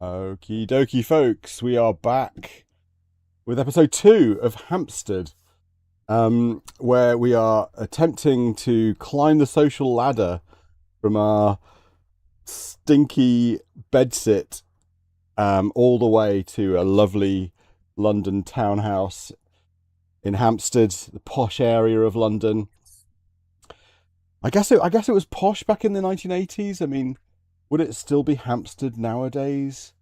Okie dokie, folks. We are back with episode 2 of Hampstead, where we are attempting to climb the social ladder from our stinky bedsit all the way to a lovely London townhouse in Hampstead, the posh area of London. I guess it was posh back in the 1980s. I mean, would it still be Hampstead nowadays?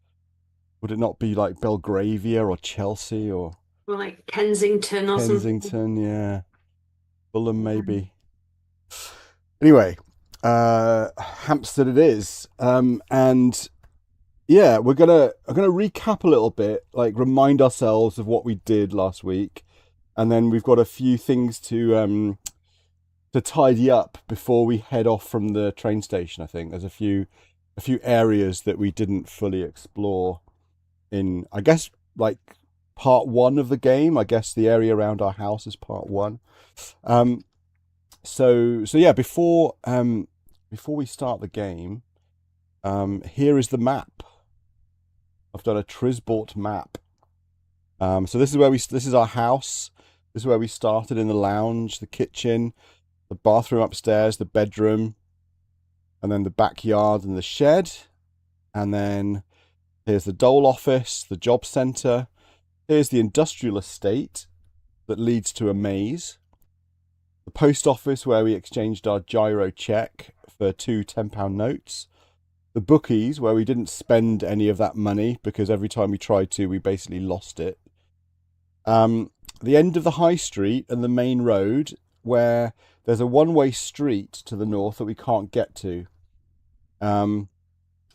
Would it not be like Belgravia or Chelsea or like Kensington or something? Kensington? Yeah, Fulham maybe. Anyway, Hampstead it is, and yeah, I'm gonna recap a little bit, like remind ourselves of what we did last week, and then we've got a few things to tidy up before we head off from the train station. I think there's a few areas that we didn't fully explore in, I guess, like part 1 of the game. I guess the area around our house is part 1. So yeah, before we start the game, here is the map. I've done a Trisbort map. So this is our house. This is where we started, in the lounge, the kitchen, the bathroom upstairs, the bedroom, and then the backyard and the shed. And then here's the dole office, the job centre. Here's the industrial estate that leads to a maze. The post office where we exchanged our gyro cheque for 2 £10 notes. The bookies where we didn't spend any of that money because every time we tried to, we basically lost it. The end of the high street and the main road where there's a one-way street to the north that we can't get to.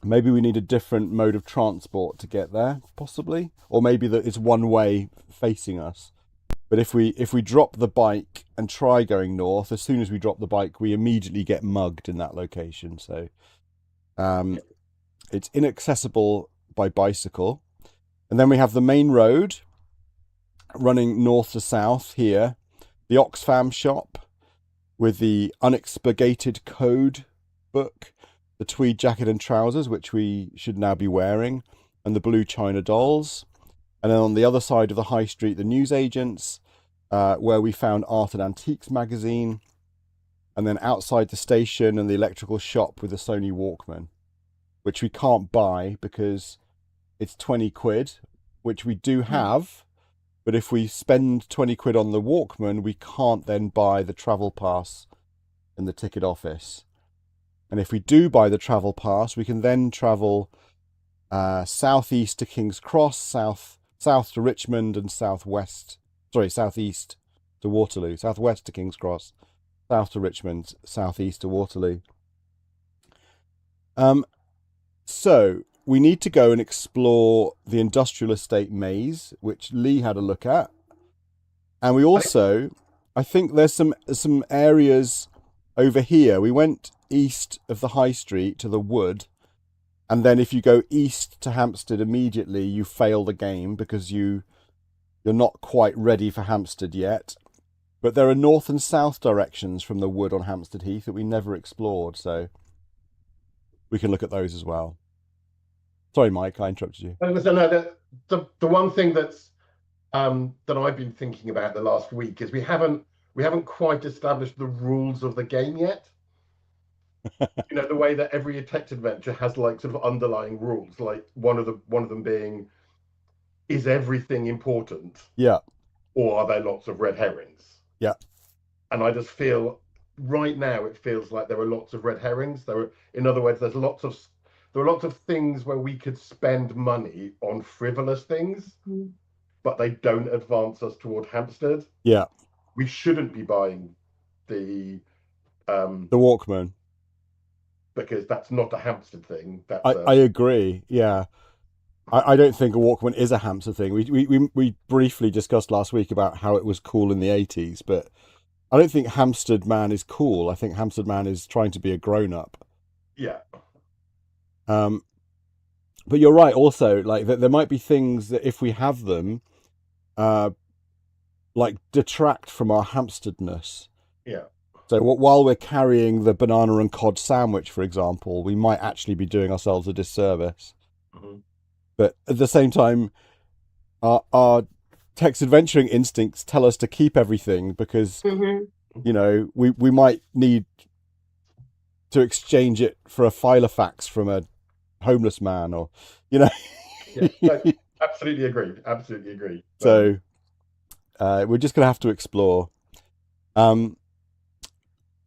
Maybe we need a different mode of transport to get there, possibly. Or maybe that it's one way facing us. But if we drop the bike and try going north, as soon as we drop the bike, we immediately get mugged in that location. So it's inaccessible by bicycle. And then we have the main road running north to south here. The Oxfam shop with the unexpurgated code book, the tweed jacket and trousers, which we should now be wearing, and the blue china dolls. And then on the other side of the high street, the newsagents, where we found Art and Antiques magazine. And then outside the station and the electrical shop with the Sony Walkman, which we can't buy because it's 20 quid, which we do have. But if we spend 20 quid on the Walkman, we can't then buy the travel pass in the ticket office. And if we do buy the travel pass, we can then travel southeast to King's Cross, south to Richmond, and southeast to Waterloo. Southwest to King's Cross, south to Richmond, southeast to Waterloo. So we need to go and explore the industrial estate maze, which Lee had a look at. And we also, I think there's some areas over here. We went east of the high street to the wood, and then if you go east to Hampstead immediately, you fail the game because you're not quite ready for Hampstead yet. But there are north and south directions from the wood on Hampstead Heath that we never explored, so we can look at those as well. Sorry, Mike, I interrupted you. No, the one thing that's that I've been thinking about the last week is we haven't quite established the rules of the game yet. You know, the way that every text adventure has like sort of underlying rules, like one of them being, is everything important? Yeah. Or are there lots of red herrings? Yeah. And I just feel right now it feels like there are lots of red herrings. In other words, there are lots of things where we could spend money on frivolous things, but they don't advance us toward Hampstead. Yeah. We shouldn't be buying the Walkman, because that's not a Hampstead thing. I agree. Yeah. I don't think a Walkman is a Hampstead thing. We briefly discussed last week about how it was cool in the 80s, but I don't think Hampstead Man is cool. I think Hampstead Man is trying to be a grown-up. Yeah. But you're right also, like that there might be things that if we have them, like detract from our Hampsteadness. Yeah. So while we're carrying the banana and cod sandwich, for example, we might actually be doing ourselves a disservice. Mm-hmm. But at the same time, our text adventuring instincts tell us to keep everything because, you know, we might need to exchange it for a filofax from a homeless man, or, you know. Yeah, no, absolutely agreed. Absolutely agreed. So we're just going to have to explore.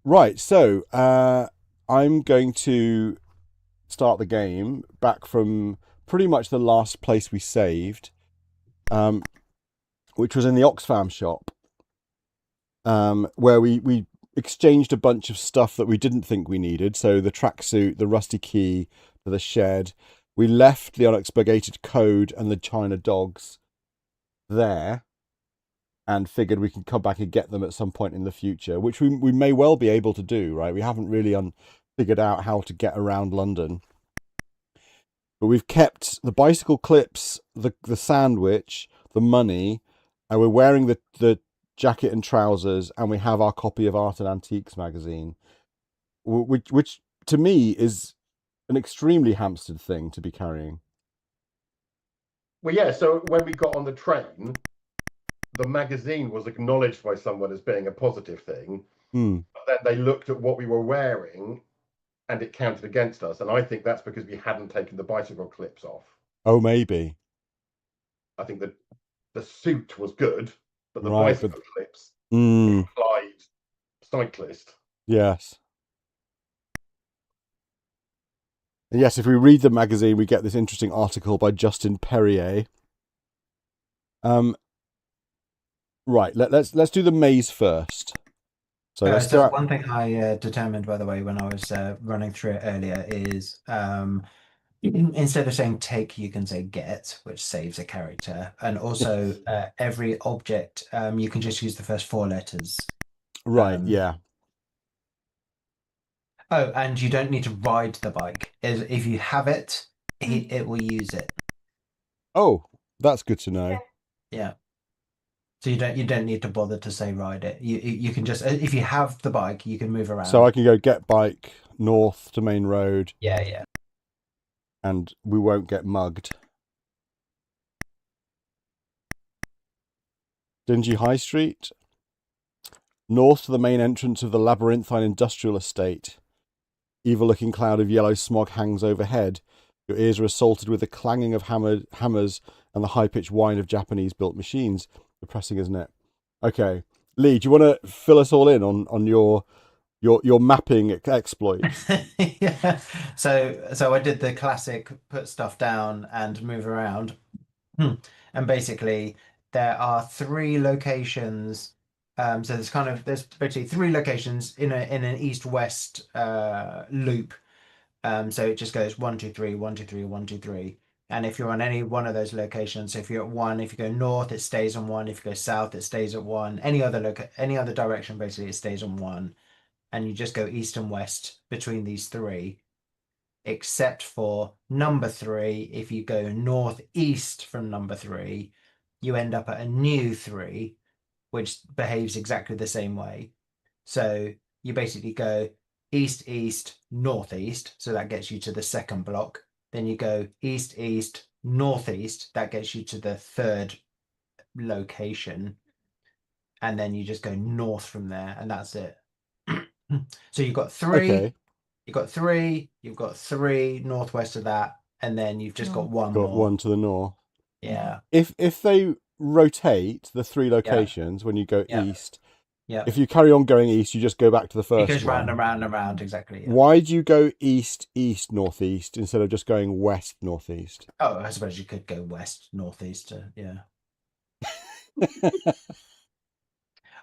Right, so I'm going to start the game back from pretty much the last place we saved, which was in the Oxfam shop, where we exchanged a bunch of stuff that we didn't think we needed. So the tracksuit, the rusty key, the shed. We left the unexpurgated code and the China dogs there, and figured we could come back and get them at some point in the future, which we may well be able to do, right? We haven't really figured out how to get around London. But we've kept the bicycle clips, the sandwich, the money, and we're wearing the jacket and trousers, and we have our copy of Art and Antiques magazine, which to me is an extremely Hampstead thing to be carrying. Well, yeah, so when we got on the train, the magazine was acknowledged by someone as being a positive thing. But then they looked at what we were wearing and it counted against us. And I think that's because we hadn't taken the bicycle clips off. Oh, maybe. I think that the suit was good, but the Right, bicycle clips implied cyclist. Yes. And yes, if we read the magazine, we get this interesting article by Justin Perrier. Right, let's do the maze first. So let's go out. One thing I determined, by the way, when I was running through it earlier is instead of saying take, you can say get, which saves a character. And also every object, you can just use the first 4 letters. Right, yeah. Oh, and you don't need to ride the bike. If you have it, it will use it. Oh, that's good to know. Yeah. So you don't need to bother to say ride it. You can just, if you have the bike, you can move around. So I can go get bike north to main road. Yeah. And we won't get mugged. Dingy High Street. North to the main entrance of the labyrinthine industrial estate. Evil-looking cloud of yellow smog hangs overhead. Your ears are assaulted with the clanging of hammers and the high-pitched whine of Japanese-built machines. Depressing, isn't it? Okay, Lee, do you want to fill us all in on your mapping exploits? Yeah. So I did the classic put stuff down and move around. And basically there are 3 locations. So there's basically 3 locations in an east-west loop. So it just goes 1, 2, 3, 1, 2, 3, 1, 2, 3. And if you're on any one of those locations, so if you're at 1, if you go north, it stays on 1. If you go south, it stays at 1. Any other direction, basically, it stays on 1. And you just go east and west between these 3, except for number 3. If you go northeast from number 3, you end up at a new 3, which behaves exactly the same way. So you basically go east, east, northeast. So that gets you to the 2nd block. Then you go east, east, northeast. That gets you to the 3rd location. And then you just go north from there, and that's it. So you've got 3. Okay. You've got 3. You've got 3 northwest of that, and then you've just got 1 Got more. 1 to the north. Yeah. If they rotate the 3 locations when you go east, Yeah. if you carry on going east, you just go back to the first. It goes one. round and round and round, exactly. Yeah. Why do you go east, east, northeast instead of just going west, northeast? Oh, I suppose you could go west, northeast. Yeah.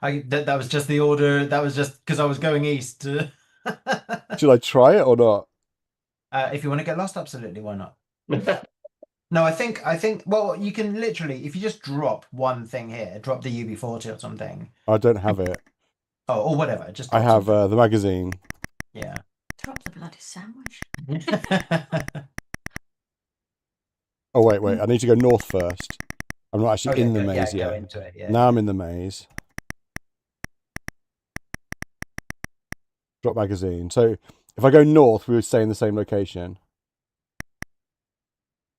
That was just the order. That was just because I was going east. Should I try it or not? If you want to get lost, absolutely, why not? No, I think. Well, you can literally, if you just drop one thing here, drop the UB40 or something. I don't have it. Oh, or whatever. Just I have the magazine. Yeah. Drop the bloody sandwich. Oh wait! I need to go north first. I'm not actually in the maze Go yet. into it, yeah. Now I'm in the maze. Drop magazine. So if I go north, we would stay in the same location.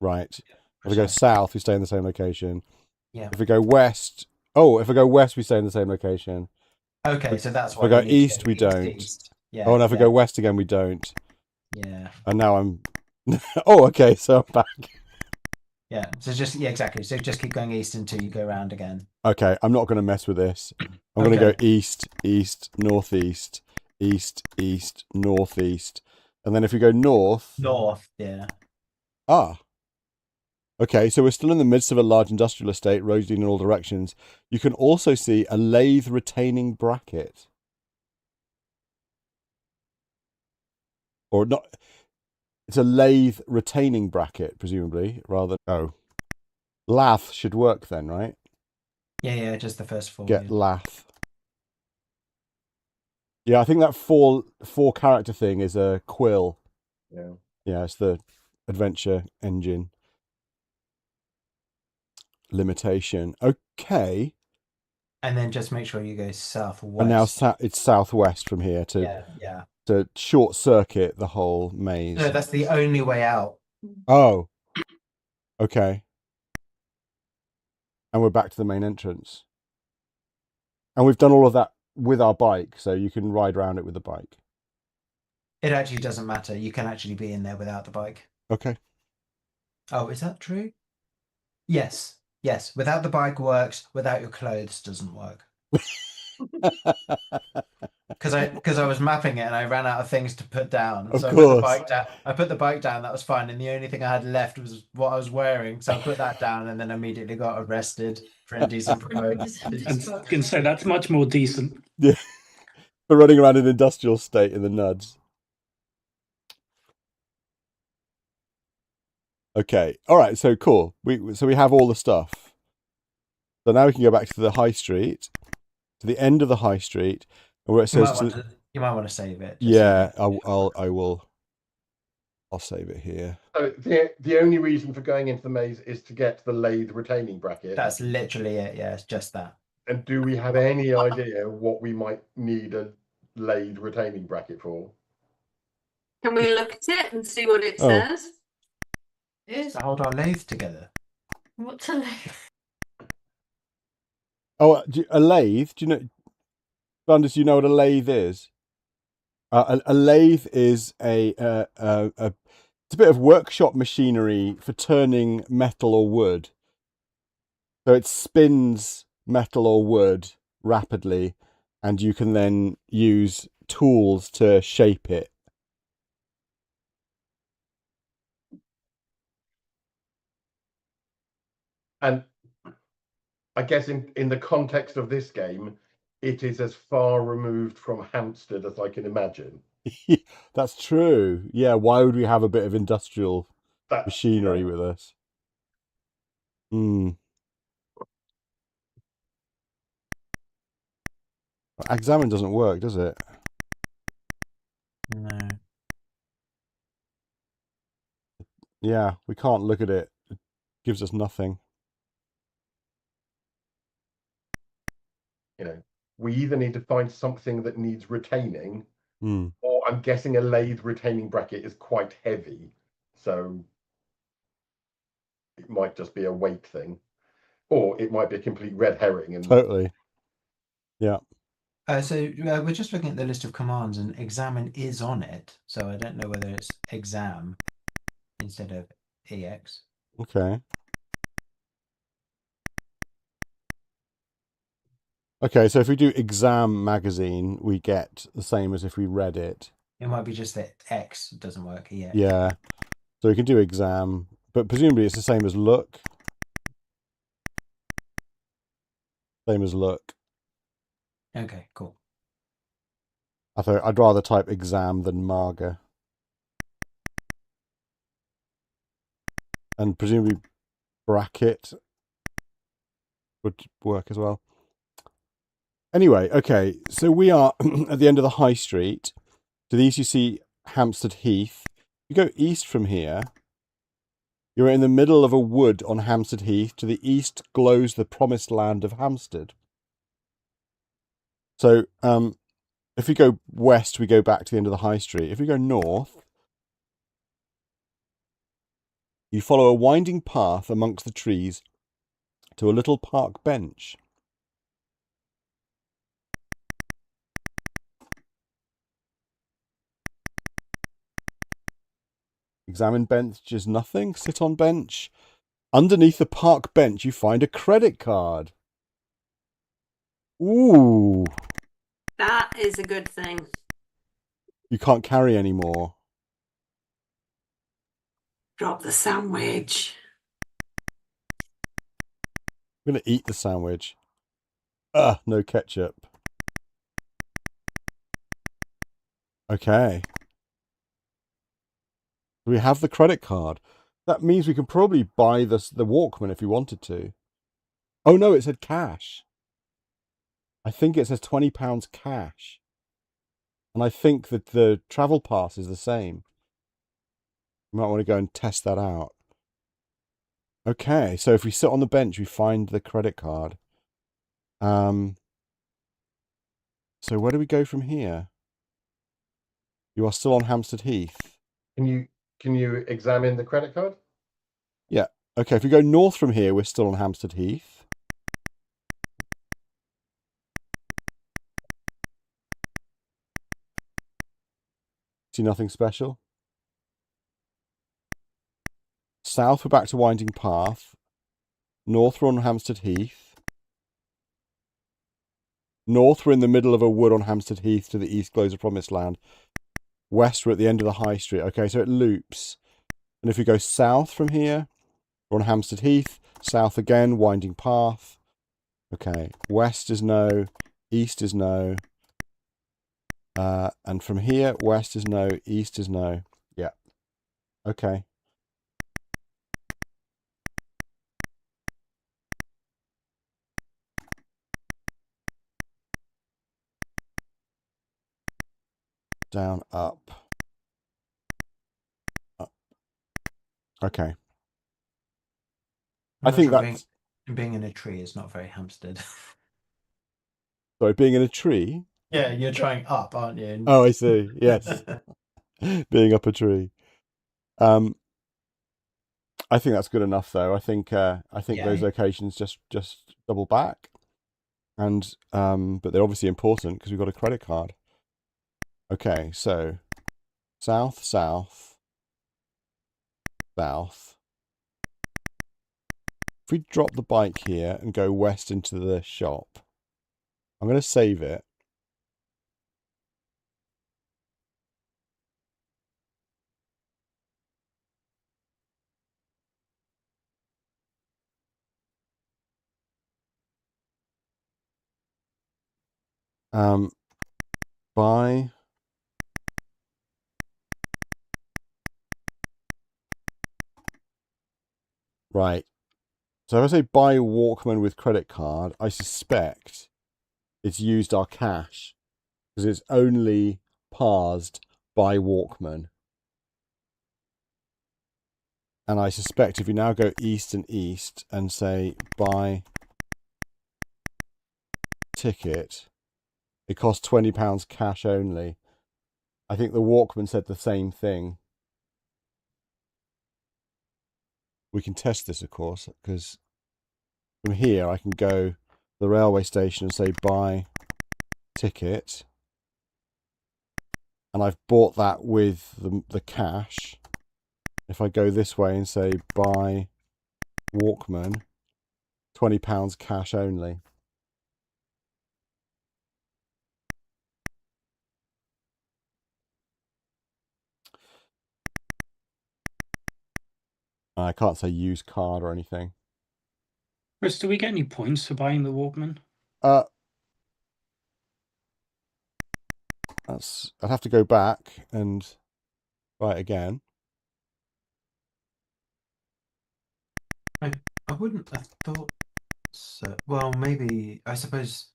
Right. If we go south, we stay in the same location. Yeah. If we go west, if we go west, we stay in the same location. Okay, so that's If why we go you need to east, we east, don't. east. Yeah. Oh, and if we yeah, go west again, we don't. Yeah. And now I'm. Oh, okay. So I'm back. Yeah. So exactly. So just keep going east until you go around again. Okay, I'm not going to mess with this. I'm going to go east, east, northeast, east, east, northeast, and then if we go north. North. Yeah. Ah. Okay, so we're still in the midst of a large industrial estate, roads leading in all directions. You can also see a lathe retaining bracket. Or not. It's a lathe retaining bracket, presumably, rather than... Oh. Lath should work then, right? Yeah, just the first four. Get lath. Yeah, I think that four character thing is a quill. Yeah. Yeah, it's the adventure engine limitation. Okay. And then just make sure you go southwest. And now it's southwest from here to short circuit the whole maze. No, that's the only way out. Oh. Okay. And we're back to the main entrance. And we've done all of that with our bike, so you can ride around it with the bike. It actually doesn't matter. You can actually be in there without the bike. Okay. Oh, is that true? Yes. Without the bike works. Without your clothes doesn't work. Because I was mapping it and I ran out of things to put down. Of so course. I put the bike down. I put the bike down. That was fine. And the only thing I had left was what I was wearing. So I put that down and then immediately got arrested for indecent provoke. I can say that's much more decent. Yeah. For running around an industrial state in the nuds. Okay. All right. So cool. We have all the stuff. So now we can go back to the high street, to the end of the high street, and where it says you might want to save it. Yeah, I will. I'll save it here. So the only reason for going into the maze is to get the lathe retaining bracket. That's literally it. Yeah, it's just that. And do we have any idea what we might need a lathe retaining bracket for? Can we look at it and see what it Oh. says? Is to hold our lathe together. What's a lathe? Oh, a lathe? Do you know, Flanders? Do you know what a lathe is? A lathe is it's a bit of workshop machinery for turning metal or wood. So it spins metal or wood rapidly, and you can then use tools to shape it. And I guess in the context of this game, it is as far removed from Hampstead as I can imagine. That's true. Yeah, why would we have a bit of industrial machinery with us? Examine doesn't work, does it? No. Yeah, we can't look at it. It gives us nothing. You know, we either need to find something that needs retaining, or I'm guessing a lathe retaining bracket is quite heavy, so it might just be a weight thing, or it might be a complete red herring. And Totally. Yeah. So we're just looking at the list of commands, and examine is on it. So I don't know whether it's exam instead of ex. Okay. Okay, so if we do exam magazine, we get the same as if we read it. It might be just that X doesn't work yet. Yeah. So we can do exam, but presumably it's the same as look. Same as look. Okay, cool. I'd rather type exam than marga. And presumably bracket would work as well. Anyway, okay, so we are at the end of the high street. To the east you see Hampstead Heath. You go east from here. You're in the middle of a wood on Hampstead Heath. To the east glows the promised land of Hampstead. So if we go west, we go back to the end of the high street. If we go north, You follow a winding path amongst the trees to a little park bench. Examine bench is nothing. Sit on bench. Underneath the park bench, you find a credit card. Ooh. That is a good thing. You can't carry anymore. Drop the sandwich. I'm going to eat the sandwich. No ketchup. Okay. We have the credit card. That means we can probably buy the Walkman if we wanted to. Oh no, it said cash. I think it says £20 cash. And I think that the travel pass is the same. You might want to go and test that out. Okay, so if we sit on the bench, we find the credit card. So where do we go from here? You are still on Hampstead Heath. Can you examine the credit card? Yeah. Okay, if we go north from here, we're still on Hampstead Heath. See nothing special? South, we're back to Winding Path. North, we're on Hampstead Heath. North, we're in the middle of a wood on Hampstead Heath. To the east glows a promised land. West, we're at the end of the high street. Okay, so it loops. And if we go south from here, we're on Hampstead Heath. South again, Winding Path. Okay, west is no. East is no. And from here, west is no. East is no. Yeah. Okay. Down, up. Up. Okay. I think that's... Being in a tree is not very Hampstead. Sorry, being in a tree? Yeah, you're trying up, aren't you? Oh, I see. Yes. Being up a tree. I think that's good enough, though. I think those locations just double back, and but they're obviously important because we've got a credit card. Okay, so south, south, south. If we drop the bike here and go west into the shop, I'm going to save it. Buy right. So if I say buy Walkman with credit card, I suspect it's used our cash because it's only parsed by Walkman. And I suspect if you now go east and east and say buy ticket, it costs £20 cash only. I think the Walkman said the same thing. We can test this, of course, because from here I can go to the railway station and say buy ticket. And I've bought that with the cash. If I go this way and say buy Walkman, £20 cash only. I can't say use card or anything. Chris, do we get any points for buying the Walkman? I'd have to go back and try it again. I wouldn't have thought so. Well, maybe, I suppose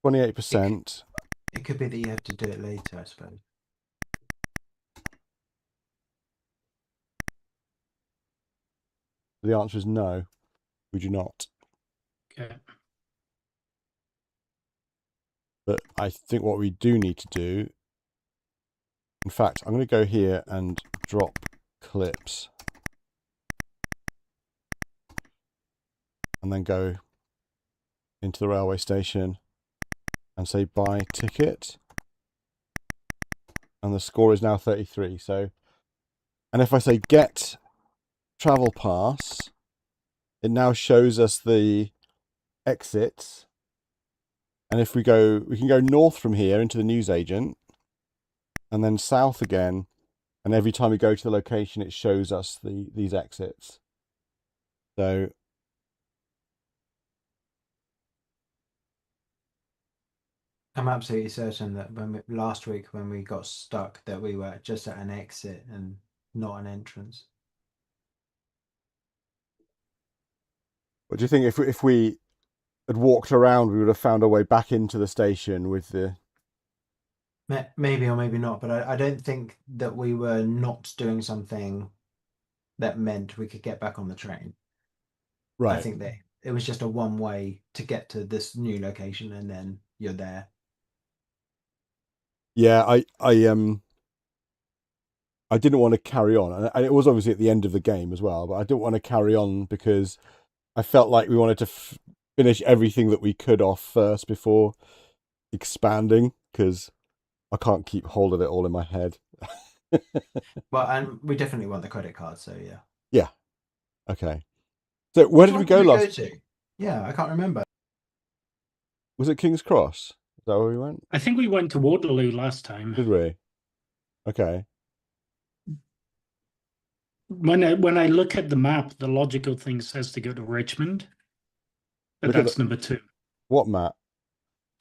28%. it could be that you have to do it later, I suppose. The answer is no. We do not. Okay. But I think what we do need to do... In fact, I'm going to go here and drop clips. and then go into the railway station and say buy ticket. And the score is now 33. So, and if I say get travel pass, it now shows us the exits. And if we can go north from here into the newsagent, and then south again. And every time we go to the location, it shows us these exits. So I'm absolutely certain that last week when we got stuck, that we were just at an exit and not an entrance. what do you think if we had walked around, we would have found our way back into the station with the... Maybe or maybe not, but I don't think that we were not doing something that meant we could get back on the train. Right. I think that it was just a one way to get to this new location, and then you're there. Yeah, I didn't want to carry on, and it was obviously at the end of the game as well, but I didn't want to carry on because I felt like we wanted to finish everything that we could off first before expanding, because I can't keep hold of it all in my head. Well, and we definitely want the credit card, so yeah. Yeah. Okay. So where did we go last? Yeah, I can't remember. Was it King's Cross? Is that where we went? I think we went to Waterloo last time. Did we? Okay. When I look at the map, the logical thing says to go to Richmond, but Look at that's number 2. What map?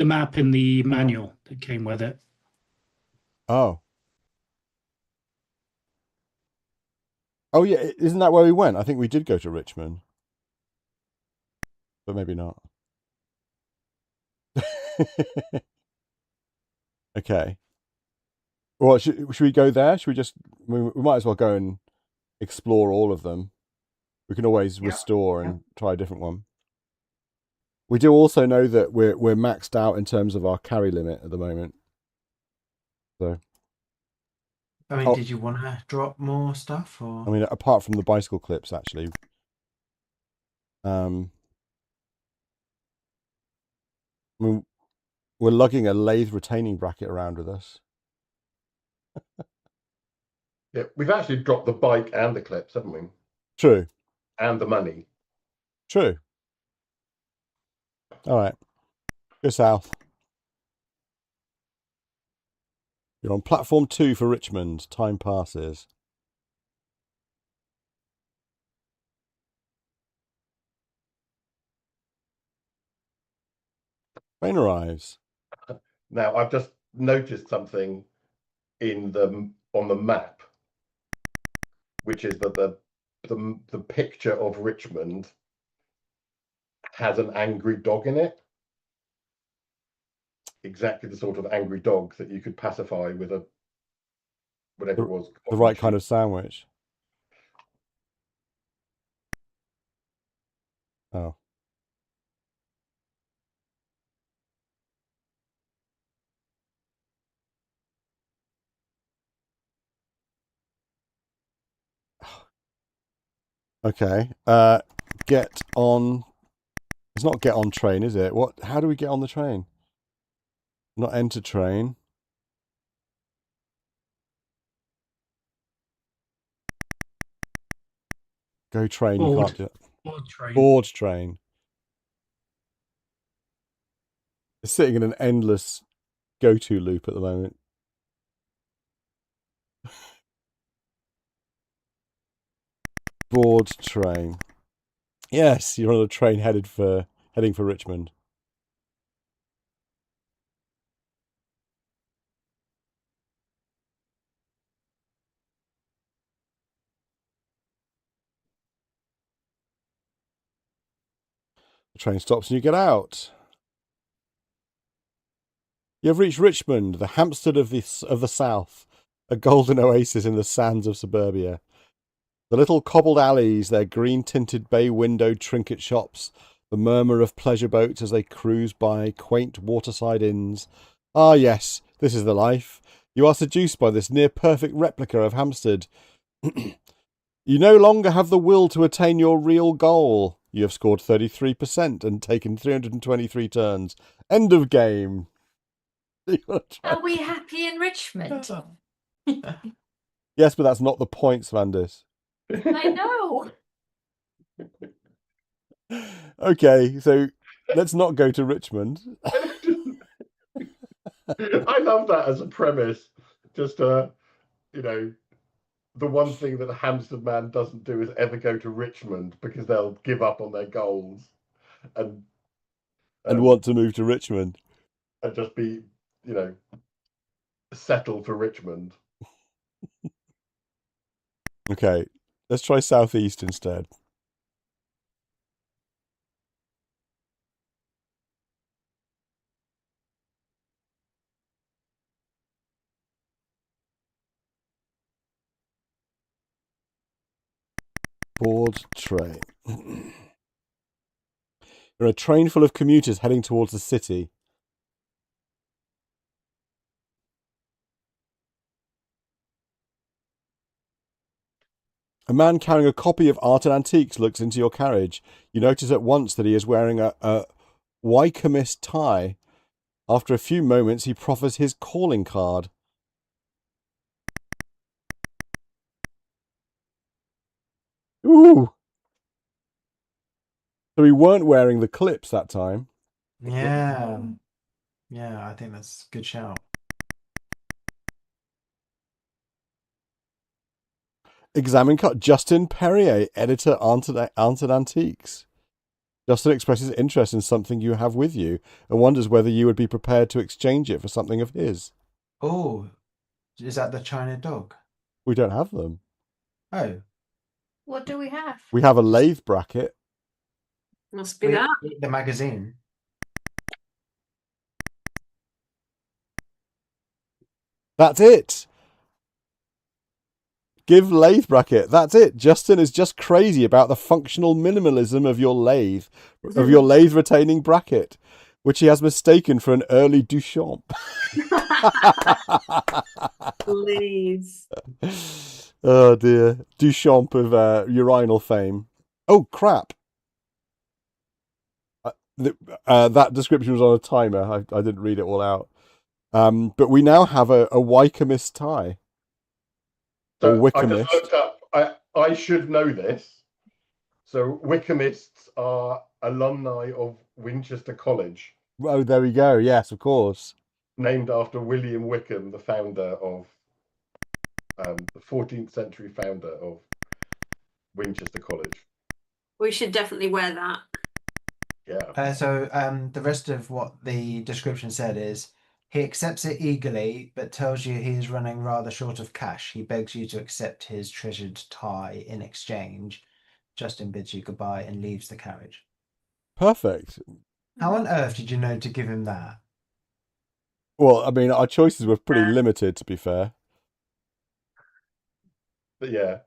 The map in the manual that came with it. Oh. Oh yeah, isn't that where we went? I think we did go to Richmond. But maybe not. Okay. Well, should we go there? Should we just... we might as well go and explore all of them. We can always restore and try a different one. We do also know that we're maxed out in terms of our carry limit at the moment. So... I mean, did you want to drop more stuff? Or? I mean, apart from the bicycle clips, actually. I mean, we're lugging a lathe retaining bracket around with us. Yeah, we've actually dropped the bike and the clips, haven't we? True. And the money. True. All right. Go south. You're on platform 2 for Richmond. Time passes. Train arrives. Now, I've just noticed something on the map, which is that the picture of Richmond has an angry dog in it. Exactly the sort of angry dog that you could pacify with a whatever it was. The right kind of sandwich. Oh. Okay. Get on. It's not get on train, is it? What? How do we get on the train? Not enter train. Go train. You can't do it. Board train. Board train. It's sitting in an endless go-to loop at the moment. Board train. Yes, you're on a train heading for Richmond. The train stops and you get out. You have reached Richmond, the Hampstead of the South, a golden oasis in the sands of suburbia. The little cobbled alleys, their green-tinted bay-windowed trinket shops, the murmur of pleasure boats as they cruise by, quaint waterside inns. Ah, yes, this is the life. You are seduced by this near-perfect replica of Hampstead. You no longer have the will to attain your real goal. You have scored 33% and taken 323 turns. End of game. Are we happy in Richmond? Yes, but that's not the points, Vandis. I know. Okay, so let's not go to Richmond. I love that as a premise. Just you know, the one thing that a Hampstead man doesn't do is ever go to Richmond because they'll give up on their goals and Want to move to Richmond. and just be, settle for Richmond. Okay, let's try Southeast instead. Board train. You're a train full of commuters heading towards the city. A man carrying a copy of Art and Antiques looks into your carriage. You notice at once that he is wearing a Wycomist tie. After a few moments, he proffers his calling card. Ooh! So we weren't wearing the clips that time. Yeah. Yeah, I think that's a good shout. Examine cut. Justin Perrier, editor Art and Antiques. Justin expresses interest in something you have with you and wonders whether you would be prepared to exchange it for something of his. Oh, is that the China dog? We don't have them. Oh, What do we have? We have a lathe bracket. Must be that. the magazine. That's it. Give lathe bracket. That's it. Justin is just crazy about the functional minimalism of your lathe retaining bracket, which he has mistaken for an early Duchamp. Please. Oh dear. Duchamp of urinal fame. Oh crap. That description was on a timer. I didn't read it all out. But we now have a Wycomist tie. So I Wycomist. just looked up. I should know this. So Wycomists are alumni of Winchester College, Oh, there we go. Yes, of course. named after William Wickham, the founder of the 14th century founder of Winchester College. We should definitely wear that. Yeah. So the rest of what the description said is he accepts it eagerly, but tells you he is running rather short of cash. He begs you to accept his treasured tie in exchange. Justin bids you goodbye and leaves the carriage. Perfect. How on earth did you know to give him that? Well, I mean, our choices were pretty limited, to be fair. But yeah,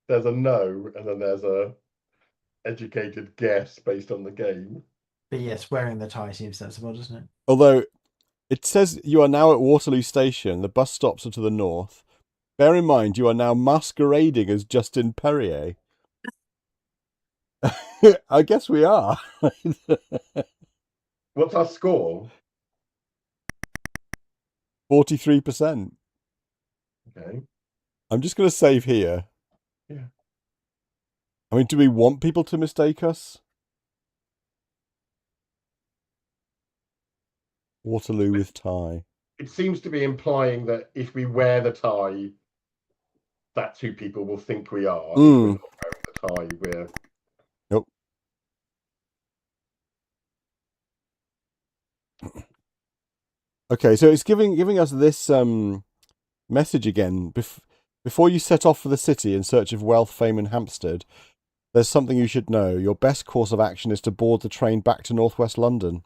there's a no, and then there's a educated guess based on the game. But yes, wearing the tie seems sensible, doesn't it? Although it says you are now at Waterloo Station. The bus stops are to the north. Bear in mind, you are now masquerading as Justin Perrier. I guess we are. What's our score? 43%. Okay. I'm just going to save here. Yeah. I mean, do we want people to mistake us? Waterloo with tie. It seems to be implying that if we wear the tie, that's who people will think we are. If we're not wearing the tie, we're... Nope. Okay, so it's giving us this message again. Before you set off for the city in search of wealth, fame, and Hampstead, there's something you should know. Your best course of action is to board the train back to northwest London.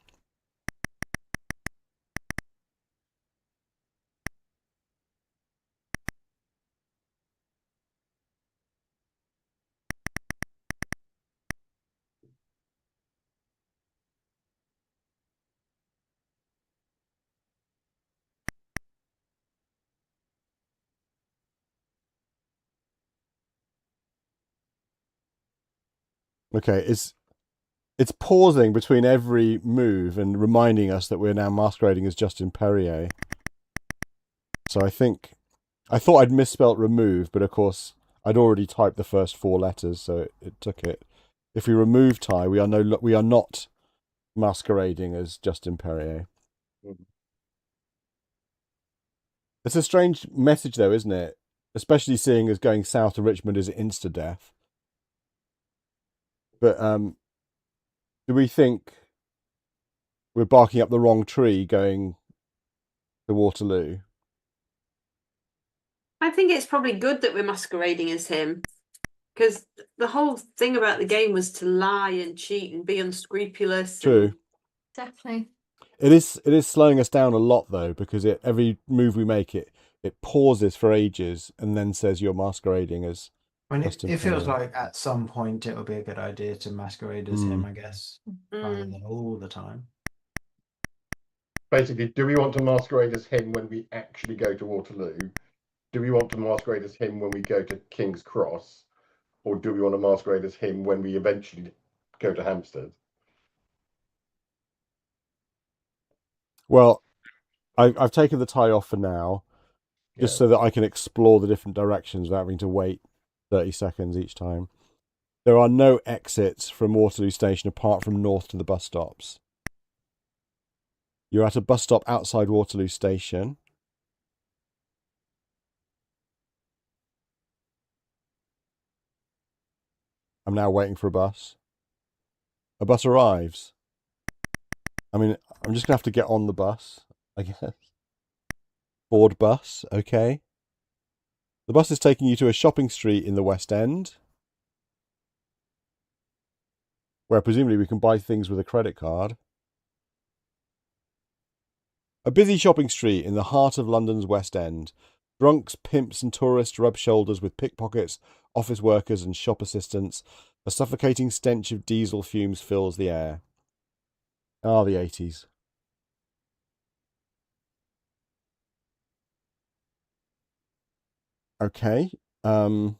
Okay, it's pausing between every move and reminding us that we're now masquerading as Justin Perrier. So I thought I'd misspelt remove, but of course I'd already typed the first 4 letters, so it took it. If we remove Ty, we are not masquerading as Justin Perrier. Mhm. It's a strange message, though, isn't it? Especially seeing as going south to Richmond is insta-death. But do we think we're barking up the wrong tree going to Waterloo? I think it's probably good that we're masquerading as him, because the whole thing about the game was to lie and cheat and be unscrupulous. True. Exactly. It is slowing us down a lot, though, because every move we make, it pauses for ages and then says you're masquerading as I mean, Justin it feels Perrier. like at some point it would be a good idea to masquerade as him, I guess, rather Mm. than all the time. Basically, do we want to masquerade as him when we actually go to Waterloo? Do we want to masquerade as him when we go to King's Cross? Or do we want to masquerade as him when we eventually go to Hampstead? Well, I've taken the tie off for now, just so that I can explore the different directions without having to wait 30 seconds each time. There are no exits from Waterloo Station apart from north to the bus stops. You're at a bus stop outside Waterloo Station. I'm now waiting for a bus. A bus arrives. I mean, I'm just going to have to get on the bus, I guess. Board bus, okay. The bus is taking you to a shopping street in the West End, where presumably we can buy things with a credit card. A busy shopping street in the heart of London's West End. Drunks, pimps and tourists rub shoulders with pickpockets, office workers and shop assistants. A suffocating stench of diesel fumes fills the air. Ah, the 80s. Okay. I'm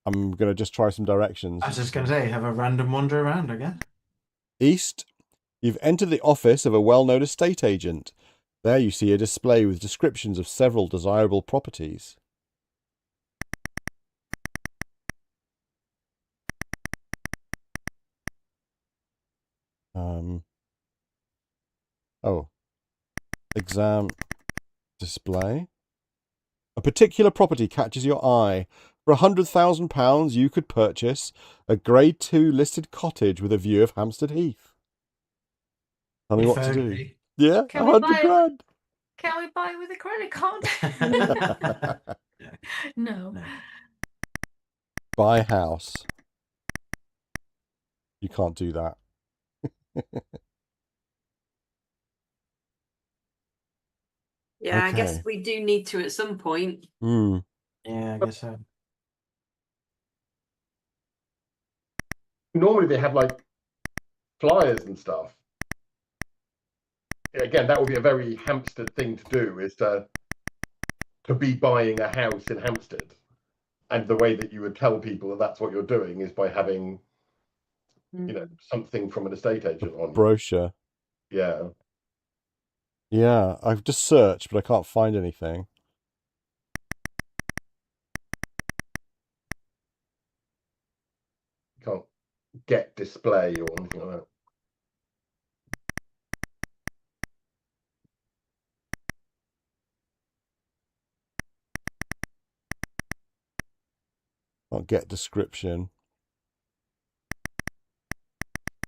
going to just try some directions. I was just going to say, have a random wander around, I guess. East. You've entered the office of a well-known estate agent. There you see a display with descriptions of several desirable properties. Exam display. A particular property catches your eye. For £100,000, you could purchase a Grade 2 listed cottage with a view of Hampstead Heath. Tell me what to do. Fergie. Yeah, Can we 100 grand. Can we buy with a credit card? No. Buy house. You can't do that. Yeah, I guess Okay. we do need to at some point. Mm. Yeah, I guess so. Normally they have like flyers and stuff. Again, that would be a very Hampstead thing to do, is to be buying a house in Hampstead. And the way that you would tell people that that's what you're doing is by having, something from an estate agent on. Brochure. Yeah. Yeah, I've just searched, but I can't find anything. You can't get display or anything like that. Can't get description.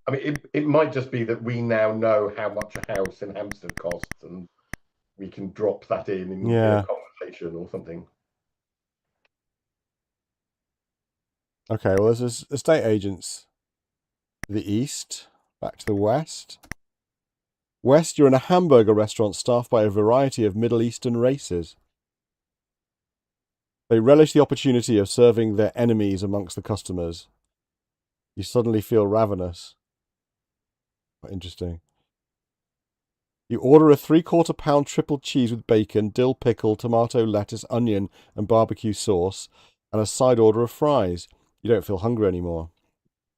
I mean, it might just be that we now know how much a house in Hampstead costs, and we can drop that in a conversation or something. Okay, well, there's estate agents to the east, back to the west. West, you're in a hamburger restaurant staffed by a variety of Middle Eastern races. They relish the opportunity of serving their enemies amongst the customers. You suddenly feel ravenous. Quite interesting. You order a 3/4 pound triple cheese with bacon, dill pickle, tomato, lettuce, onion, and barbecue sauce, and a side order of fries. You don't feel hungry anymore.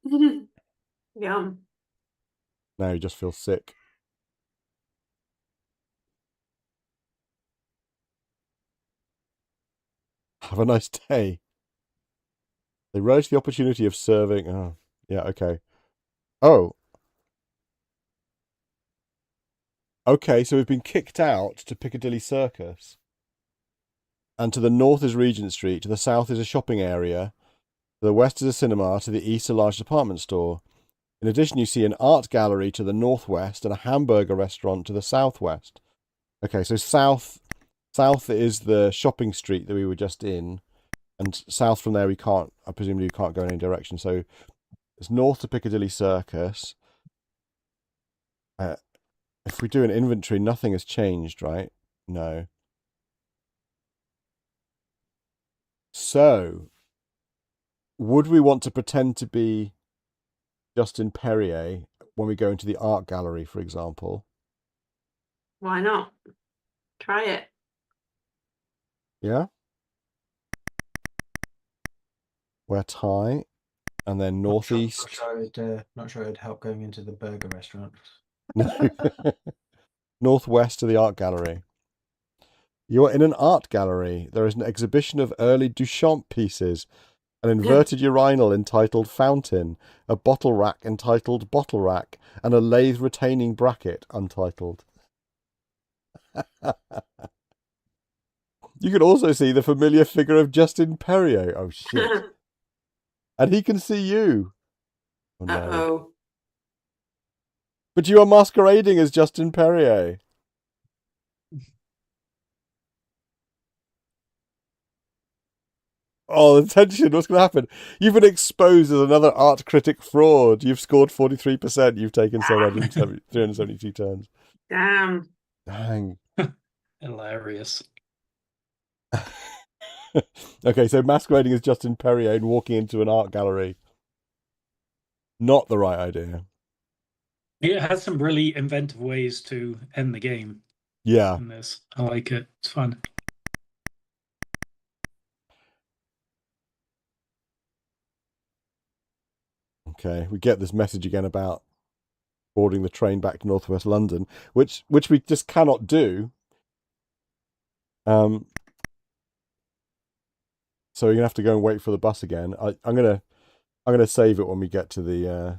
Yum. Now you just feel sick. Have a nice day. They relish the opportunity of serving. Oh, yeah, okay. Oh. Okay, so we've been kicked out to Piccadilly Circus. And to the north is Regent Street, to the south is a shopping area, to the west is a cinema, to the east a large department store. In addition, you see an art gallery to the northwest and a hamburger restaurant to the southwest. Okay, so south is the shopping street that we were just in, and south from there I presume you can't go in any direction. So it's north to Piccadilly Circus. If we do an inventory, nothing has changed, right? No. So, would we want to pretend to be Justin Perrier when we go into the art gallery, for example? Why not? Try it. Yeah? Wear tie, and then northeast. Not sure it'd help going into the burger restaurant. Northwest to the art gallery. You are in an art gallery. There is an exhibition of early Duchamp pieces, an inverted urinal entitled Fountain, a bottle rack entitled Bottle Rack, and a lathe retaining bracket untitled. You can also see the familiar figure of Justin Perrier. Oh, shit. And he can see you. Oh, no. Uh-oh. But you are masquerading as Justin Perrier. Oh, the tension. What's going to happen? You've been exposed as another art critic fraud. You've scored 43%. You've taken 372 turns. Damn. Dang. Hilarious. Okay, so masquerading as Justin Perrier and walking into an art gallery. Not the right idea. It has some really inventive ways to end the game. Yeah. In this. I like it. It's fun. Okay, we get this message again about boarding the train back to Northwest London, which we just cannot do. So we're gonna have to go and wait for the bus again. I'm gonna save it when we get to the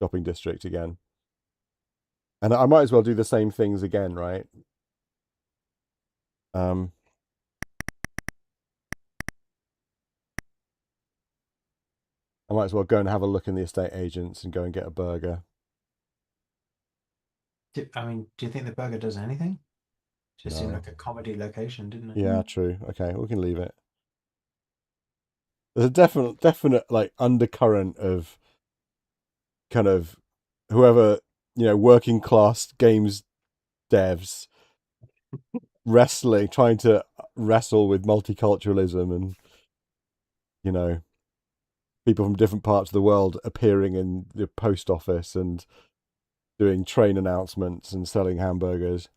shopping district again, and I might as well do the same things again, right? I might as well go and have a look in the estate agents and go and get a burger. Do you think the burger does anything? Just seemed like a comedy location, didn't it? Yeah, true. Okay, we can leave it. There's a definite like undercurrent of kind of whoever, working class games devs trying to wrestle with multiculturalism and, people from different parts of the world appearing in the post office and doing train announcements and selling hamburgers.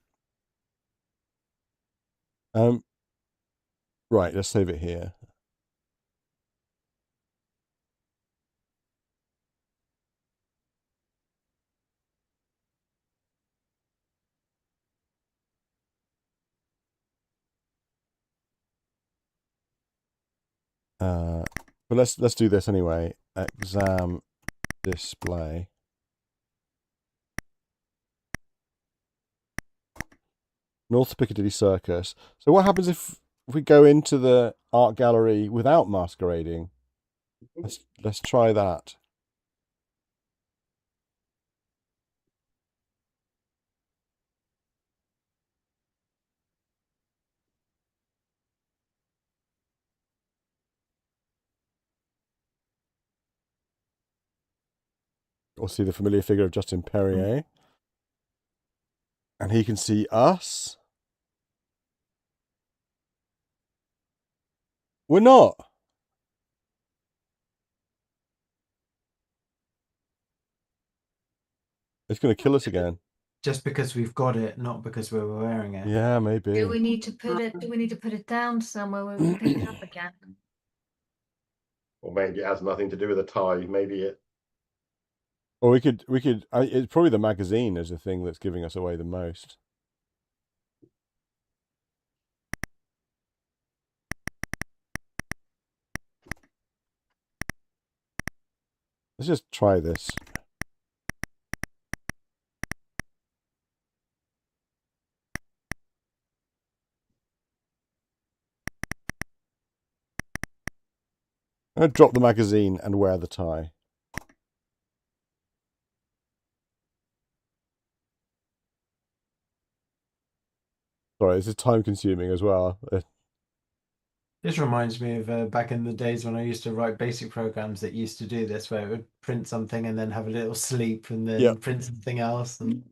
Right, let's save it here. But let's do this anyway. Exam display. North Piccadilly Circus. So what happens if we go into the art gallery without masquerading? Let's try that. We'll see the familiar figure of Justin Perrier. And he can see us. We're not. It's going to kill us again. Just because we've got it, not because we were wearing it. Yeah, maybe. Do we need to put it down somewhere where we can pick it up again? Or maybe it has nothing to do with a tie. Maybe it. Or we could. It's probably the magazine as the thing that's giving us away the most. Let's just try this. I'm going to drop the magazine and wear the tie. Sorry, this is time consuming as well. This reminds me of back in the days when I used to write basic programs that used to do this, where it would print something and then have a little sleep and then print something else. And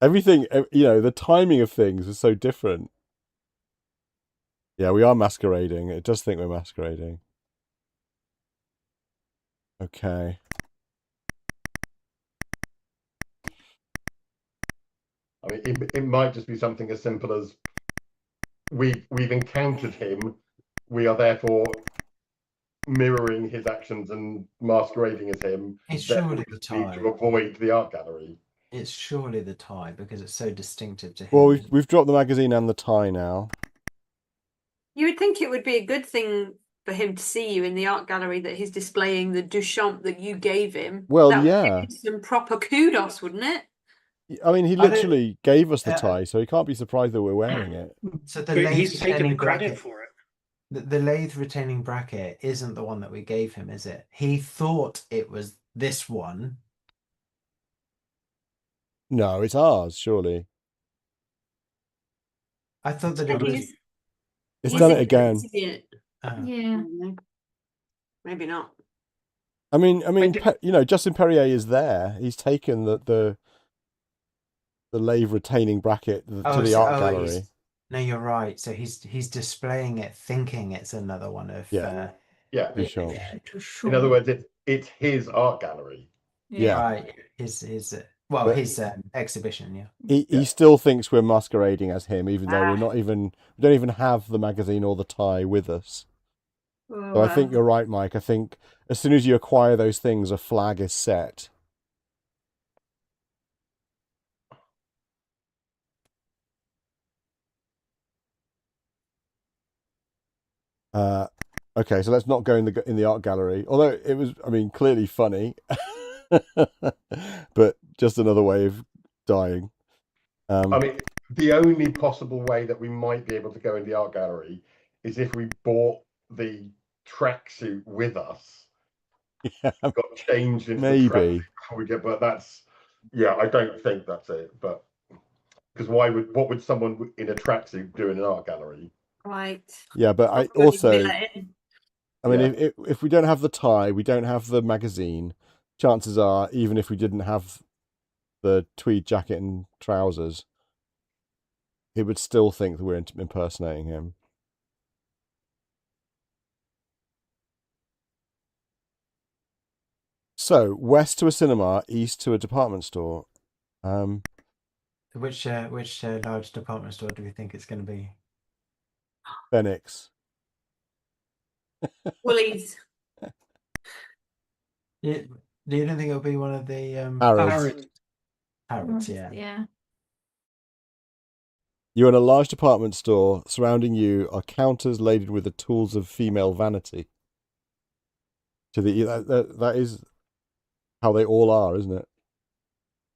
everything, the timing of things is so different. Yeah, we are masquerading. It does think we're masquerading. Okay. I mean, it might just be something as simple as we've encountered him. We are therefore mirroring his actions and masquerading as him. It's surely the tie. To avoid the art gallery. It's surely the tie because it's so distinctive to him. Well, we've dropped the magazine and the tie now. You would think it would be a good thing for him to see you in the art gallery that he's displaying the Duchamp that you gave him. Well, that yeah. would give him some proper kudos, wouldn't it? I mean, he literally gave us the tie, so he can't be surprised that we're wearing it. So he's taking credit for it. The lathe retaining bracket isn't the one that we gave him, is it? He thought it was this one. No, it's ours, surely. I thought that it was. It's done it again. Yeah. Maybe not. I mean, Justin Perrier is there. He's taken the lathe retaining bracket to the art gallery. No, you're right. So he's displaying it, thinking it's another one of. Yeah. Sure. In other words, it's his art gallery. Yeah. Right. His exhibition. Yeah. He still thinks we're masquerading as him, even though we don't even have the magazine or the tie with us. Oh, So I think you're right, Mike. I think as soon as you acquire those things, a flag is set. Okay, so let's not go in the art gallery. Although it was, clearly funny, but just another way of dying. The only possible way that we might be able to go in the art gallery is if we bought the tracksuit with us. Yeah, got changed into maybe. But that's I don't think that's it. But because what would someone in a tracksuit do in an art gallery? Right. Yeah, but if we don't have the tie, we don't have the magazine. Chances are, even if we didn't have the tweed jacket and trousers, he would still think that we're impersonating him. So, west to a cinema, east to a department store. Which large department store do we think it's going to be? Phoenix. Woolies. Do you don't think it'll be one of the Harrods, Yeah. You're in a large department store. Surrounding you are counters laden with the tools of female vanity. That is how they all are, isn't it?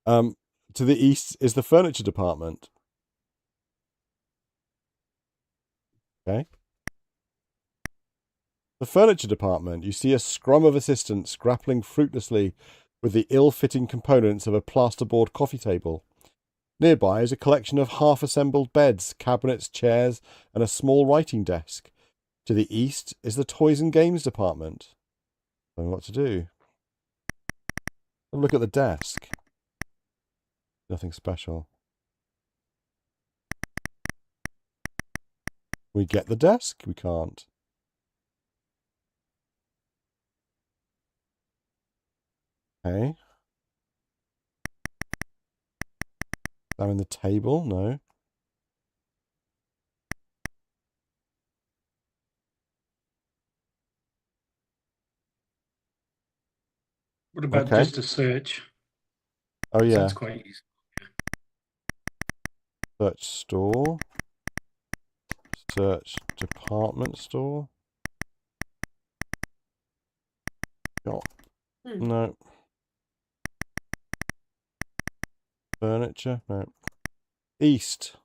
To the east is the furniture department. Okay. The furniture department. You see a scrum of assistants grappling fruitlessly with the ill-fitting components of a plasterboard coffee table. Nearby is a collection of half-assembled beds, cabinets, chairs, and a small writing desk. To the east is the toys and games department. I don't know what to do. Have a look at the desk. Nothing special. We get the desk? We can't. Okay. Down the table? No. What about Okay. just a search? Oh yeah. That's quite easy. Search store. Search department store. Shop. No. Furniture. No. East.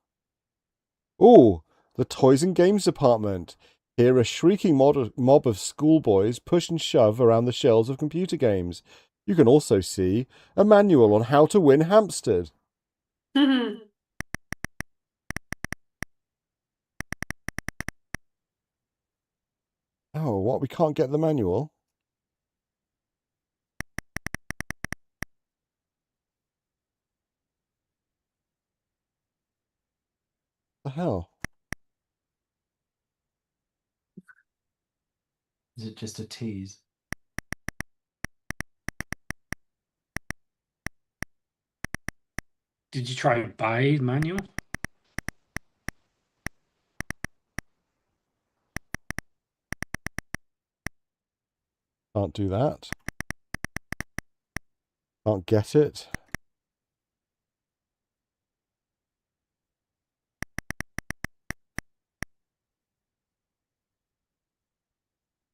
Oh, the toys and games department. Here a shrieking mob of schoolboys push and shove around the shelves of computer games. You can also see a manual on how to win Hampstead. Oh, what? We can't get the manual? The hell? Is it just a tease? Did you try buy manual? Can't do that. Can't get it.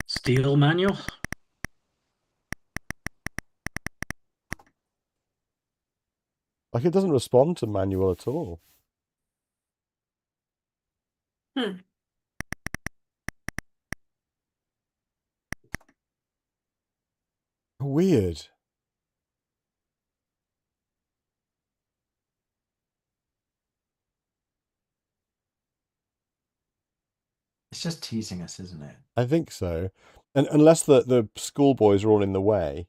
Steal manual? Like, it doesn't respond to manual at all. Weird. It's just teasing us, isn't it? I think so. And unless the schoolboys are all in the way.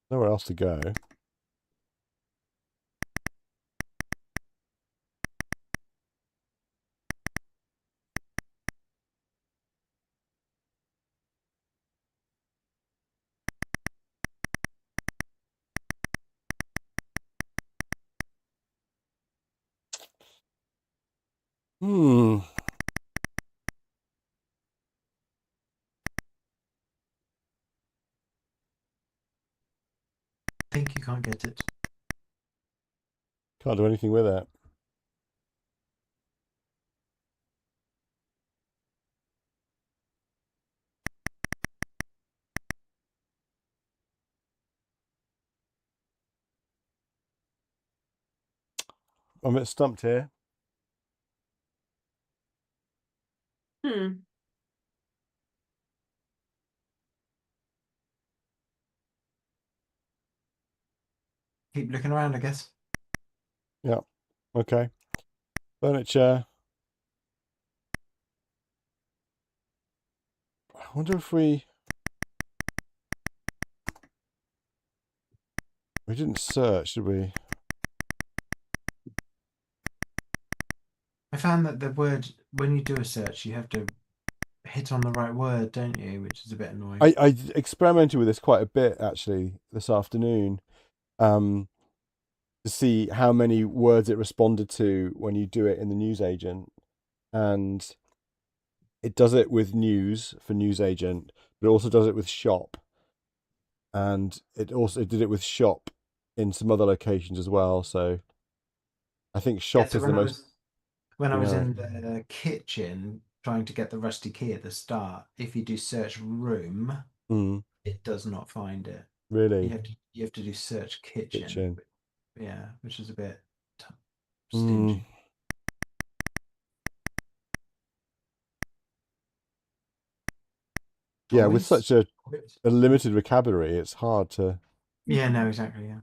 Nowhere else to go. Hmm. I think you can't get it. Can't do anything with it. I'm a bit stumped here. Keep looking around, I guess. Yeah. Okay. Furniture. I wonder if we didn't search, did we? I found that the word, when you do a search, you have to hit on the right word, don't you? Which is a bit annoying. I experimented with this quite a bit actually this afternoon, to see how many words it responded to when you do it in the newsagent, and it does it with news for newsagent, but it also does it with shop, and it also did it with shop in some other locations as well. So I think shop so is the most. When I was in generic. the kitchen trying to get the rusty key at the start, if you do search room, it does not find it. Really? You have to do search kitchen. Yeah, which is a bit stingy. Yeah, with such a limited vocabulary, it's hard to. Yeah, no, exactly. Yeah.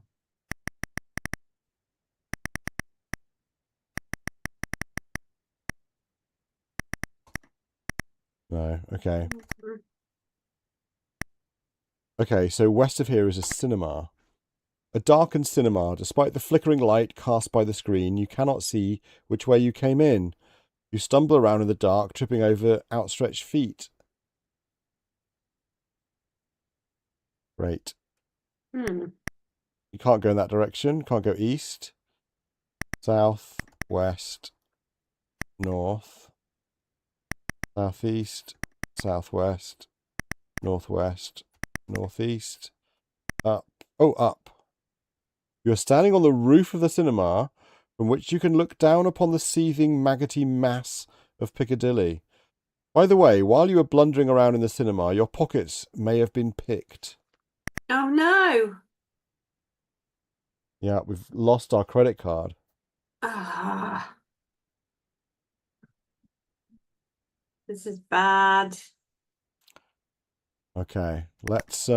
No, okay. Okay, so west of here is a cinema. A darkened cinema. Despite the flickering light cast by the screen, you cannot see which way you came in. You stumble around in the dark, tripping over outstretched feet. Great. You can't go in that direction. Can't go east, south, west, north, southeast, southwest, northwest, northeast, up. Oh, up. You are standing on the roof of the cinema, from which you can look down upon the seething, maggoty mass of Piccadilly. By the way, while you were blundering around in the cinema, your pockets may have been picked. Oh no. Yeah, we've lost our credit card. Ah. This is bad. Okay, let's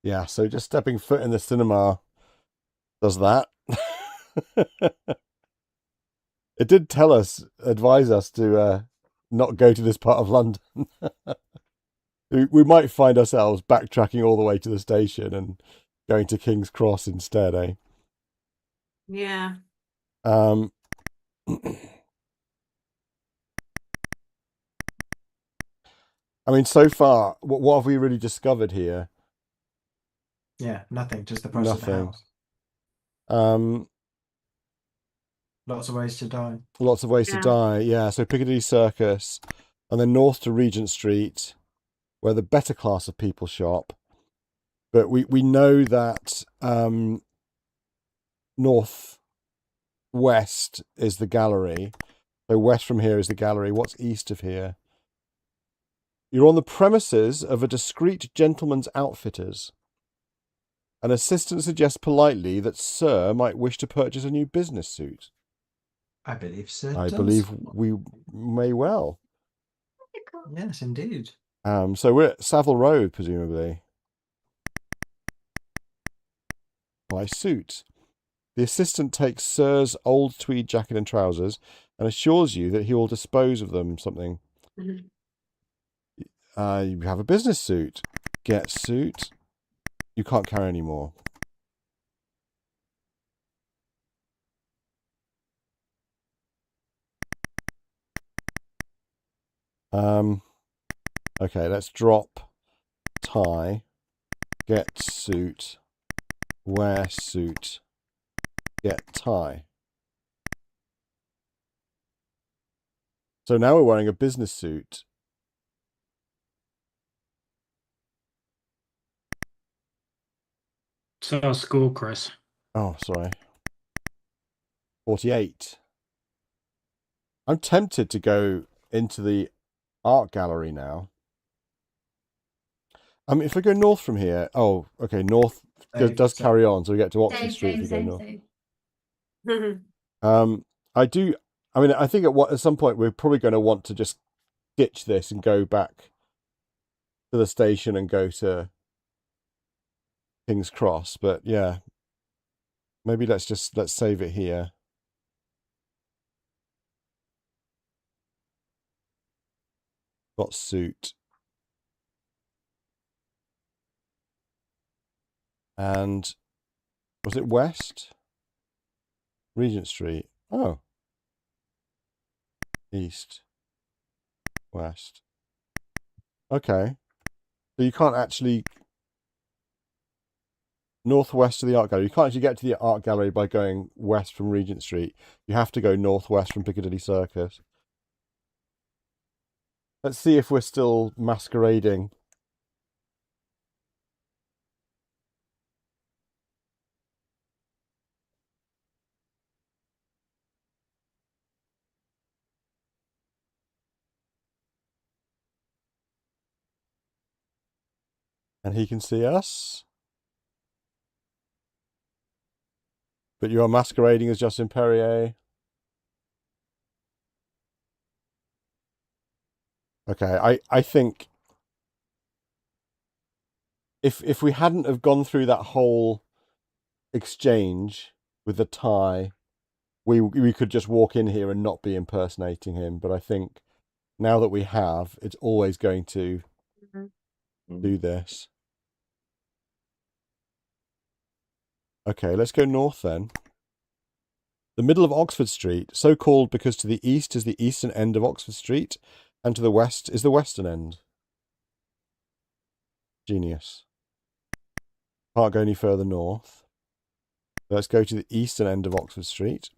yeah, so just stepping foot in the cinema does that. It did advise us to not go to this part of London. We might find ourselves backtracking all the way to the station and going to King's Cross instead, eh? Yeah. I mean, so far, what have we really discovered here? Yeah, nothing. Just the price of the Nothing. house. Lots of ways to die. Lots of ways to die, yeah. So Piccadilly Circus, and then north to Regent Street, where the better class of people shop. But we know that north west is the gallery. So west from here is the gallery. What's east of here? You're on the premises of a discreet gentleman's outfitters. An assistant suggests politely that Sir might wish to purchase a new business suit. I believe so. I believe we may well. Yes, indeed. So we're at Savile Row, presumably. By suit. The assistant takes Sir's old tweed jacket and trousers and assures you that he will dispose of them something. Mm-hmm. You have a business suit. Get suit. You can't carry any more. Okay, let's drop tie. Get suit. Wear suit. Get tie. So now we're wearing a business suit. It's our score, Chris. Oh, sorry. 48. I'm tempted to go into the art gallery now. I mean, if I go north from here, oh, okay, north does carry on, so we get to Oxford Street if we go north. I think at some point we're probably going to want to just ditch this and go back to the station and go to King's Cross, but yeah, maybe let's save it here. Got suit. And was it west? Regent Street. Oh. East. West. Okay. So you can't actually northwest of the art gallery. You can't actually get to the art gallery by going west from Regent Street. You have to go northwest from Piccadilly Circus. Let's see if we're still masquerading. And he can see us. But you are masquerading as Justin Perrier. Okay, I think if we hadn't have gone through that whole exchange with the tie, we could just walk in here and not be impersonating him. But I think now that we have, it's always going to do this. Okay, let's go north then. The middle of Oxford Street, so called because to the east is the eastern end of Oxford Street, and to the west is the western end. Genius. Can't go any further north. Let's go to the eastern end of Oxford Street.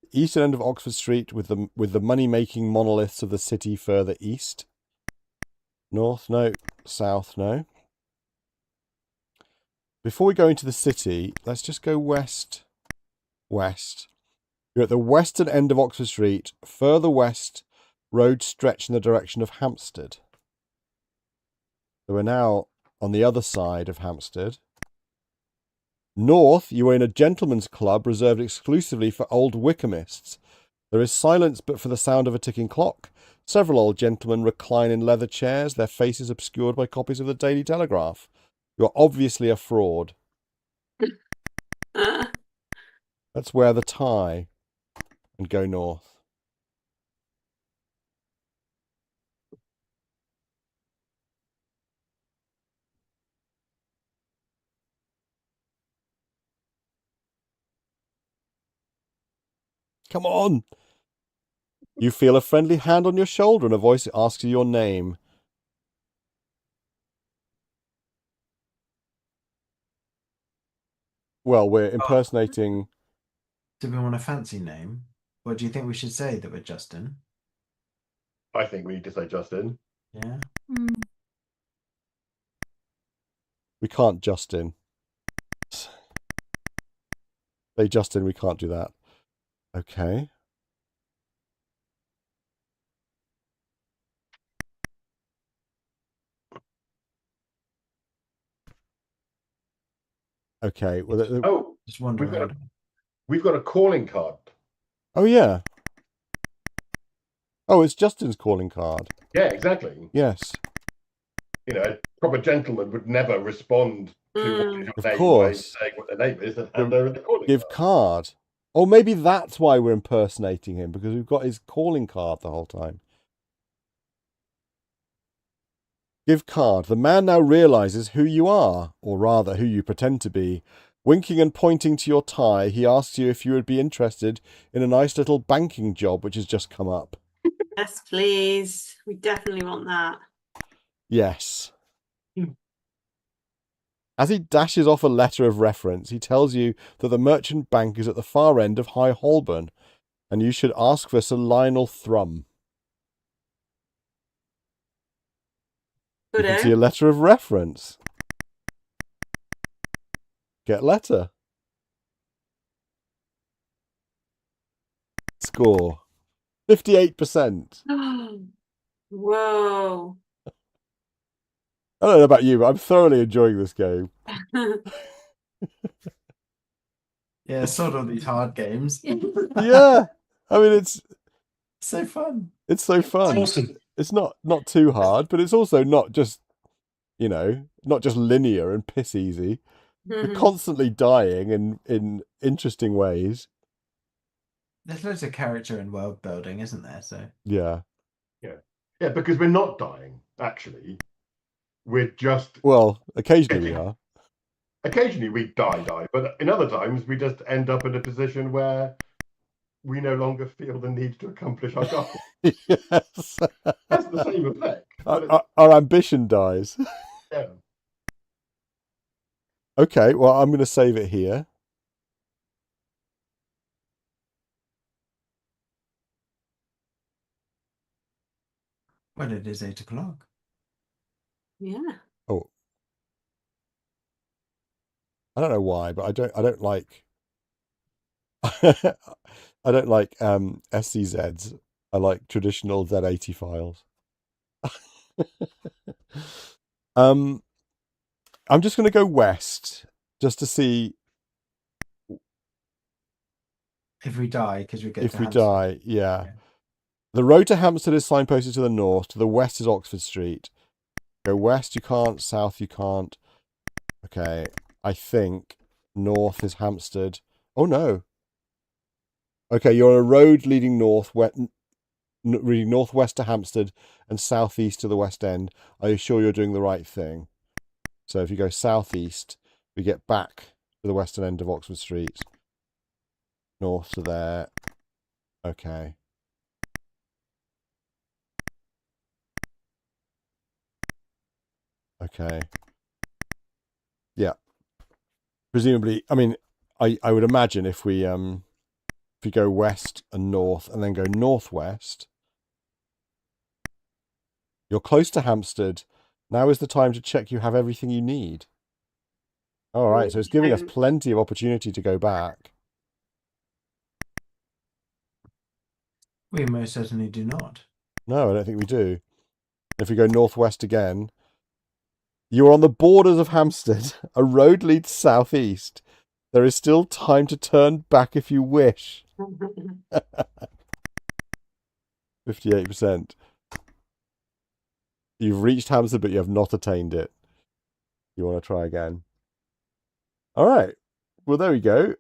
The eastern end of Oxford Street with the money-making monoliths of the city further east. North, no. South, no. Before we go into the city, let's just go west. West. You're at the western end of Oxford Street. Further west, roads stretch in the direction of Hampstead. So we're now on the other side of Hampstead. North, you are in a gentleman's club reserved exclusively for old Wickhamists. There is silence but for the sound of a ticking clock. Several old gentlemen recline in leather chairs, their faces obscured by copies of the Daily Telegraph. You are obviously a fraud. Let's wear the tie and go north. Come on! You feel a friendly hand on your shoulder and a voice asks you your name. Well, we're impersonating... Do we want a fancy name? Or do you think we should say that we're Justin? I think we need to say Justin. Yeah. We can't Justin. Say Justin, we can't do that. Okay. Okay. Well, Oh, Just wondering. we've got a calling card. oh, yeah. Oh, it's Justin's calling card. Yeah, exactly. Yes. You know, a proper gentleman would never respond to what is your Of name course. by saying what their name is and hand over the calling Give card. card. Or maybe that's why we're impersonating him, because we've got his calling card the whole time. Give card. The man now realizes who you are, or rather who you pretend to be. Winking and pointing to your tie, he asks you if you would be interested in a nice little banking job which has just come up. Yes, please. We definitely want that. Yes. As he dashes off a letter of reference, he tells you that the merchant bank is at the far end of High Holborn, and you should ask for Sir Lionel Thrum. You can see a letter of reference. Get letter. Score. 58%. Whoa. I don't know about you, but I'm thoroughly enjoying this game. Yeah, sort of these hard games. Yeah. I mean, it's so fun. It's so fun. It's awesome. It's not too hard, but it's also not just, not just linear and piss easy. You're constantly dying in interesting ways. There's loads of character and world building, isn't there? So Yeah. Yeah, because we're not dying, actually. We're just... Well, occasionally we are. Occasionally we die, but in other times we just end up in a position where we no longer feel the need to accomplish our goal. Yes. That's the same effect. Our ambition dies. Yeah. Okay, well, I'm going to save it here. well, it is 8 o'clock. Yeah. Oh. I don't know why, but I don't like I don't like SCZs. I like traditional Z80 files. I'm just going to go west just to see If we die, because we get if to we Hampstead. die. Yeah. The road to Hampstead is signposted to the north. To the west is Oxford Street. Go west, you can't. South, you can't. Okay. I think north is Hampstead. Oh, no. Okay, you're on a road leading northwest to Hampstead and southeast to the West End. Are you sure you're doing the right thing? So if you go southeast, we get back the western end of Oxford Street. North to there. Okay. Okay. Yeah. Presumably, I mean, I would imagine if we go west and north and then go northwest, you're close to Hampstead. Now is the time to check you have everything you need. All right, so it's giving us plenty of opportunity to go back. We most certainly do not. No, I don't think we do. If we go northwest again, you are on the borders of Hampstead. A road leads southeast. There is still time to turn back if you wish. 58%. You've reached Hampstead, but you have not attained it. You want to try again? All right. Well, there we go.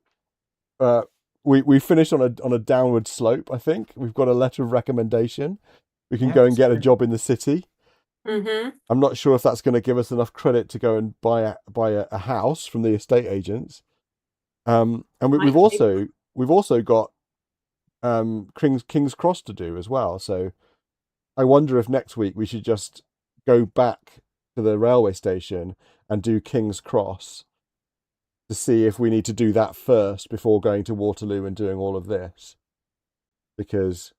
We finished on a downward slope. I think we've got a letter of recommendation. We can go and get a job in the city. Mm-hmm. I'm not sure if that's going to give us enough credit to go and buy a house from the estate agents. And we've also got King's Cross to do as well. So I wonder if next week we should just go back to the railway station and do King's Cross to see if we need to do that first before going to Waterloo and doing all of this. Because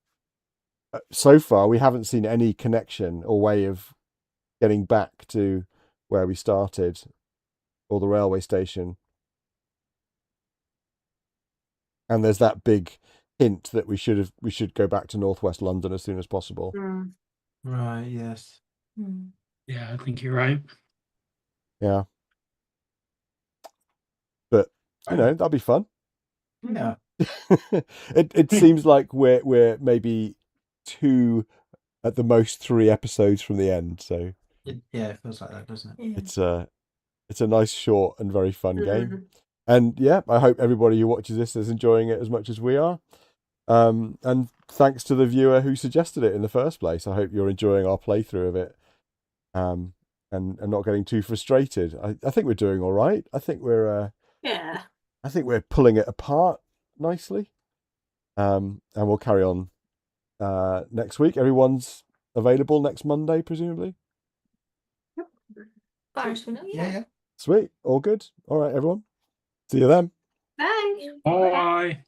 so far we haven't seen any connection or way of getting back to where we started or the railway station. And there's that big hint that we should go back to northwest London as soon as possible. Mm. Right, yes. Yeah, I think you're right. Yeah. But that'll be fun. Yeah. It seems like we're maybe 2 at the most 3 episodes from the end, so It feels like that, doesn't it? Yeah. it's a nice, short and very fun game. And yeah, I hope everybody who watches this is enjoying it as much as we are. And thanks to the viewer who suggested it in the first place. I hope you're enjoying our playthrough of it, and not getting too frustrated. I think we're doing all right. I think we're pulling it apart nicely. And we'll carry on next week. Everyone's available next Monday, presumably. Yeah. Sweet, all good. All right, everyone. See you then. Bye. Bye.